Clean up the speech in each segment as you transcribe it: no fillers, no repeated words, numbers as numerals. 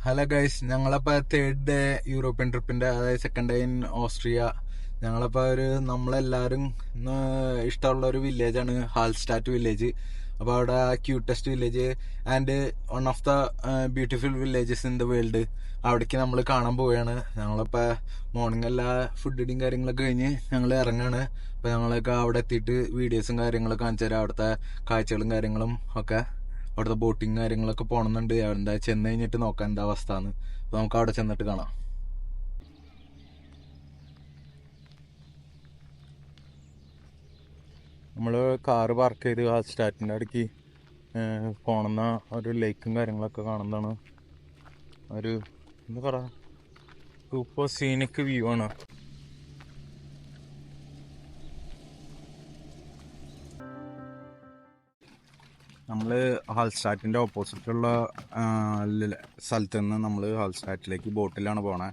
Hello guys, ഞങ്ങളപ്പോൾ third day European ട്രിപ്പിന്റെ, അതായത് സെക്കൻഡ് ഡേ ഇൻ ഓസ്ട്രിയ. ഞങ്ങളപ്പോൾ നമ്മളെല്ലാവരും ഇഷ്ടമുള്ള ഒരു വില്ലേജാണ് ഹാൾസ്റ്റാറ്റ് വില്ലേജ്. അപ്പോൾ അവിടെ cutest village and one of the beautiful villages in the world. അവിടേക്ക് നമ്മൾ കാണാൻ പോവുകയാണ്. ഞങ്ങളിപ്പോൾ മോർണിംഗ് എല്ലാ ഫുഡിങ് കാര്യങ്ങളൊക്കെ കഴിഞ്ഞ് ഞങ്ങൾ ഇറങ്ങാണ്. അപ്പോൾ ഞങ്ങളൊക്കെ അവിടെ എത്തിയിട്ട് വീഡിയോസും കാര്യങ്ങളൊക്കെ കാണിച്ചു തരാം. അവിടുത്തെ കാഴ്ചകളും കാര്യങ്ങളും ഒക്കെ, അവിടുത്തെ ബോട്ടിങ് കാര്യങ്ങളൊക്കെ പോകണമെന്നുണ്ട്. എന്താ ചെന്ന് കഴിഞ്ഞിട്ട് നോക്കാം എന്താ അവസ്ഥ എന്ന്. അപ്പോൾ നമുക്ക് അവിടെ ചെന്നിട്ട് കാണാം. നമ്മൾ കാറ് പാർക്ക് ചെയ്ത് ആ സ്റ്റാറ്റിൻ്റെ അടുക്ക് പോണെന്ന ഒരു ലേക്കും കാര്യങ്ങളൊക്കെ കാണുന്നതാണ്. ഒരു എന്താ പറയുക, സൂപ്പർ സീനിക് വ്യൂ ആണ്. നമ്മൾ ഹാൾസ്റ്റാറ്റിൻ്റെ ഓപ്പോസിറ്റുള്ള സ്ഥലത്ത് നിന്ന് നമ്മൾ ഹാൾസ്റ്റാറ്റിലേക്ക് ബോട്ടിലാണ് പോണേ.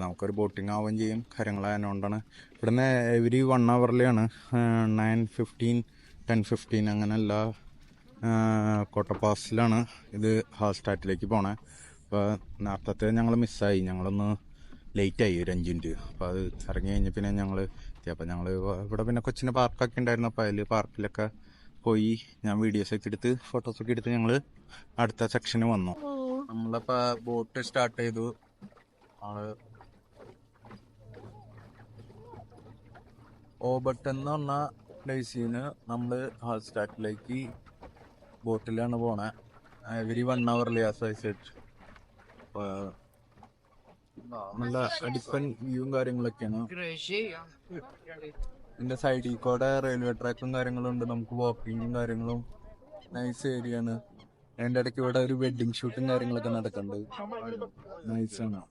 നമുക്കൊരു ബോട്ടിങ് ആവുകയും ചെയ്യും കാര്യങ്ങളായതുകൊണ്ടാണ്. ഇവിടുന്ന് എവരി 1 ഹവറിലാണ് 9:15 10:15 അങ്ങനെ എല്ലാ കോട്ടപ്പാസിലാണ് ഇത് ഹാൾസ്റ്റാറ്റിലേക്ക് പോണേ. അപ്പോൾ നേരത്തെ ഞങ്ങൾ മിസ്സായി, ഞങ്ങളൊന്ന് ലേറ്റായി ഒരു 5 മിനിറ്റ്. അപ്പോൾ അത് ഇറങ്ങി കഴിഞ്ഞ് പിന്നെ ഞങ്ങൾ അപ്പോൾ ഞങ്ങൾ ഇവിടെ പിന്നെ കൊച്ചിൻ്റെ പാർക്കൊക്കെ ഉണ്ടായിരുന്നു. അപ്പോൾ അതിൽ പാർക്കിലൊക്കെ പോയി ഞാൻ വീഡിയോസൊക്കെ എടുത്ത് ഫോട്ടോസൊക്കെ എടുത്ത് ഞങ്ങൾ അടുത്ത സെക്ഷന് വന്നു. നമ്മളിപ്പോൾ ബോട്ട് സ്റ്റാർട്ട് ചെയ്തു. ഓബട്ട് എന്ന് പറഞ്ഞ പ്ലേസിൽ നിന്ന് നമ്മൾ ഹാൾസ്റ്റാറ്റിലേക്ക് ബോട്ടിലാണ് പോണേ. എവരി 1 ഹവറിൽ സെറ്റ്. നല്ല അടിപ്പൻ വ്യൂവും കാര്യങ്ങളൊക്കെയാണ്. ഇതിന്റെ സൈഡിൽ കൂടെ റെയിൽവേ ട്രാക്കും കാര്യങ്ങളും ഉണ്ട്. നമുക്ക് വാക്കിങ്ങും കാര്യങ്ങളും, നൈസ് ഏരിയ ആണ്. അതിൻ്റെ ഇടയ്ക്ക് ഇവിടെ ഒരു വെഡിങ് ഷൂട്ടും കാര്യങ്ങളൊക്കെ നടക്കുന്നുണ്ട്. നൈസാണ്.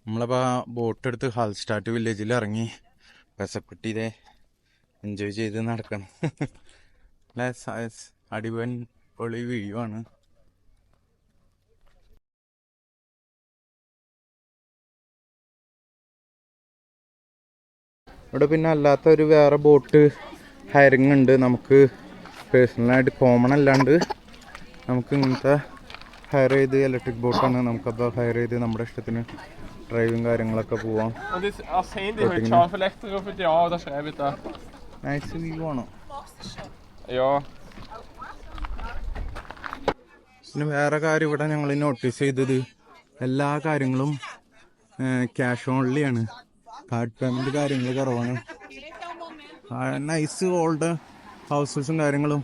നമ്മളപ്പോൾ ബോട്ടെടുത്ത് ഹാൾസ്റ്റാറ്റ് വില്ലേജിൽ ഇറങ്ങി പെസക്കുട്ടി ഇതേ എൻജോയ് ചെയ്ത് നടക്കണം. അടിപൊളി പൊളി വ്യൂ ആണ്. ഇവിടെ പിന്നെ അല്ലാത്തൊരു വേറെ ബോട്ട് ഹയറിങ് ഉണ്ട്. നമുക്ക് പേഴ്സണലായിട്ട് കോമൺ അല്ലാണ്ട് നമുക്ക് ഇങ്ങനത്തെ ഹയർ ചെയ്ത്, ഇലക്ട്രിക് ബോട്ടാണ്. നമുക്കപ്പോൾ ഹയർ ചെയ്ത് നമ്മുടെ ഇഷ്ടത്തിന് ഡ്രൈവും കാര്യങ്ങളൊക്കെ പോവാം. നൈസ് വ്യൂ ആണ്. പിന്നെ വേറെ കാര്യം ഇവിടെ ഞങ്ങൾ നോട്ടീസ് ചെയ്തത്, എല്ലാ കാര്യങ്ങളും ക്യാഷ് ഓൺലിയാണ്. കാർഡ് പേയ്മെന്റ് കാര്യങ്ങൾ കുറവാണ്. നൈസ് ഓൾഡ് ഹൗസസും കാര്യങ്ങളും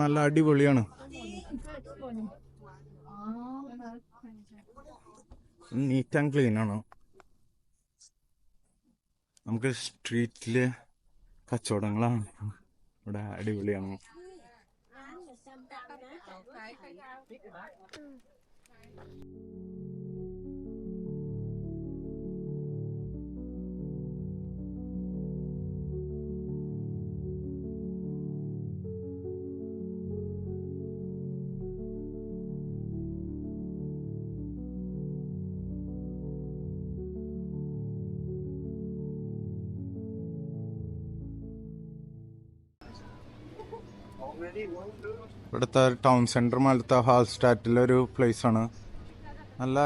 നല്ല അടിപൊളിയാണ്. നീറ്റ് ആൻഡ് ക്ലീൻ ആണ്. നമുക്ക് സ്ട്രീറ്റില് കച്ചവടങ്ങളാണ് ഇവിടെ, അടിപൊളിയാണ്. ഇവിടുത്തെ ടൗൺ സെൻറ്റർ പോലത്തെ ഹാൾസ്റ്റാറ്റിലൊരു പ്ലേസാണ്. നല്ല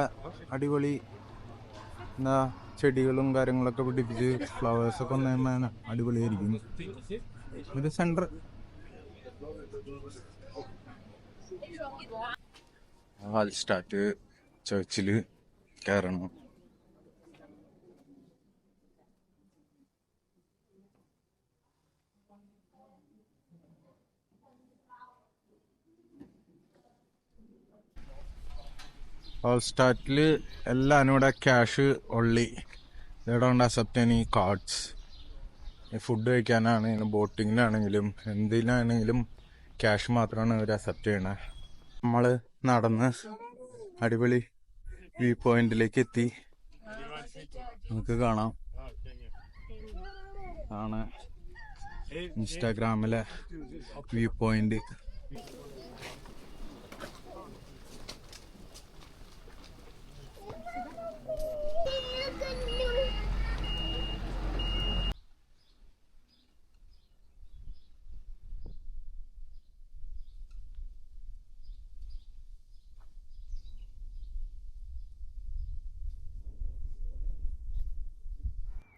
അടിപൊളി എന്താ ചെടികളും കാര്യങ്ങളൊക്കെ പിടിപ്പിച്ച് ഫ്ലവേഴ്സൊക്കെ ഒന്നും അടിപൊളിയായിരിക്കും. ഒരു സെൻറ്റർ ഹാൾസ്റ്റാറ്റ് ചർച്ചിൽ കയറണം. ഹോൾസ്റ്റാറ്റിൽ എല്ലാവരും ഇവിടെ ക്യാഷ് ഒള്ളി. they don't accept any cards. Food കഴിക്കാനാണെങ്കിലും ബോട്ടിങ്ങിനാണെങ്കിലും എന്തിനാണെങ്കിലും ക്യാഷ് മാത്രമാണ് അവർ അക്സെപ്റ്റ് ചെയ്യണത്. നമ്മൾ നടന്ന് അടിപൊളി വ്യൂ പോയിന്റിലേക്ക് എത്തി. നമുക്ക് കാണാം ആണ് ഇൻസ്റ്റാഗ്രാമിലെ വ്യൂ പോയിന്റ്.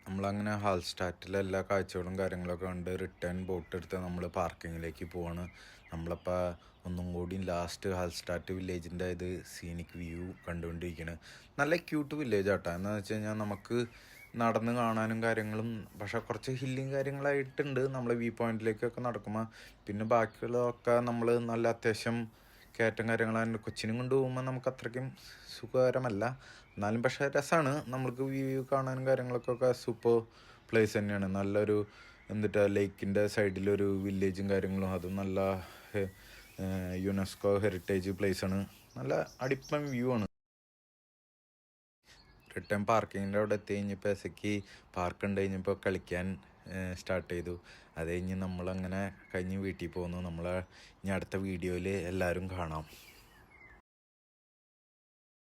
നമ്മളങ്ങനെ ഹാൾസ്റ്റാറ്റിലെ എല്ലാ കാഴ്ചകളും കാര്യങ്ങളൊക്കെ കണ്ട് റിട്ടേൺ ബോട്ട് എടുത്ത് നമ്മൾ പാർക്കിങ്ങിലേക്ക് പോവാണ്. നമ്മളിപ്പോൾ ഒന്നും കൂടി ലാസ്റ്റ് ഹാൾസ്റ്റാറ്റ് വില്ലേജിൻ്റെ ഇത് സീനിക് വ്യൂ കണ്ടുകൊണ്ടിരിക്കുകയാണ്. നല്ല ക്യൂട്ട് വില്ലേജ് ആട്ടോ. എന്താണെന്ന് വെച്ച് കഴിഞ്ഞാൽ നമുക്ക് നടന്ന് കാണാനും കാര്യങ്ങളും, പക്ഷേ കുറച്ച് ഹില്ലും കാര്യങ്ങളായിട്ടുണ്ട് നമ്മൾ വ്യൂ പോയിന്റിലേക്കൊക്കെ നടക്കുമ്പോൾ. പിന്നെ ബാക്കിയുള്ളതൊക്കെ നമ്മൾ നല്ല അത്യാവശ്യം കയറ്റം കാര്യങ്ങളാണ്. കൊച്ചിനും കൊണ്ട് പോകുമ്പോൾ നമുക്ക് അത്രയ്ക്കും സുഖകരമല്ല, എന്നാലും പക്ഷേ രസമാണ്. നമ്മൾക്ക് വ്യൂ കാണാനും കാര്യങ്ങളൊക്കെ സൂപ്പർ പ്ലേസ് തന്നെയാണ്. നല്ലൊരു എന്നിട്ട് ലേക്കിൻ്റെ സൈഡിലൊരു വില്ലേജും കാര്യങ്ങളും, അതും നല്ല യുനെസ്കോ ഹെറിറ്റേജ് പ്ലേസാണ്. നല്ല അടിപ്പൻ വ്യൂ ആണ്. റിട്ടേൺ പാർക്കിങ്ങിൻ്റെ അവിടെ എത്തി കഴിഞ്ഞപ്പോൾ എസയ്ക്ക് പാർക്ക് ഉണ്ട് കഴിഞ്ഞപ്പോൾ കളിക്കാൻ സ്റ്റാർട്ട് ചെയ്തു. അത് കഴിഞ്ഞ് നമ്മളങ്ങനെ കഴിഞ്ഞ് വീട്ടിൽ പോകുന്നു. ഇനി അടുത്ത വീഡിയോയിൽ എല്ലാവരും കാണാം.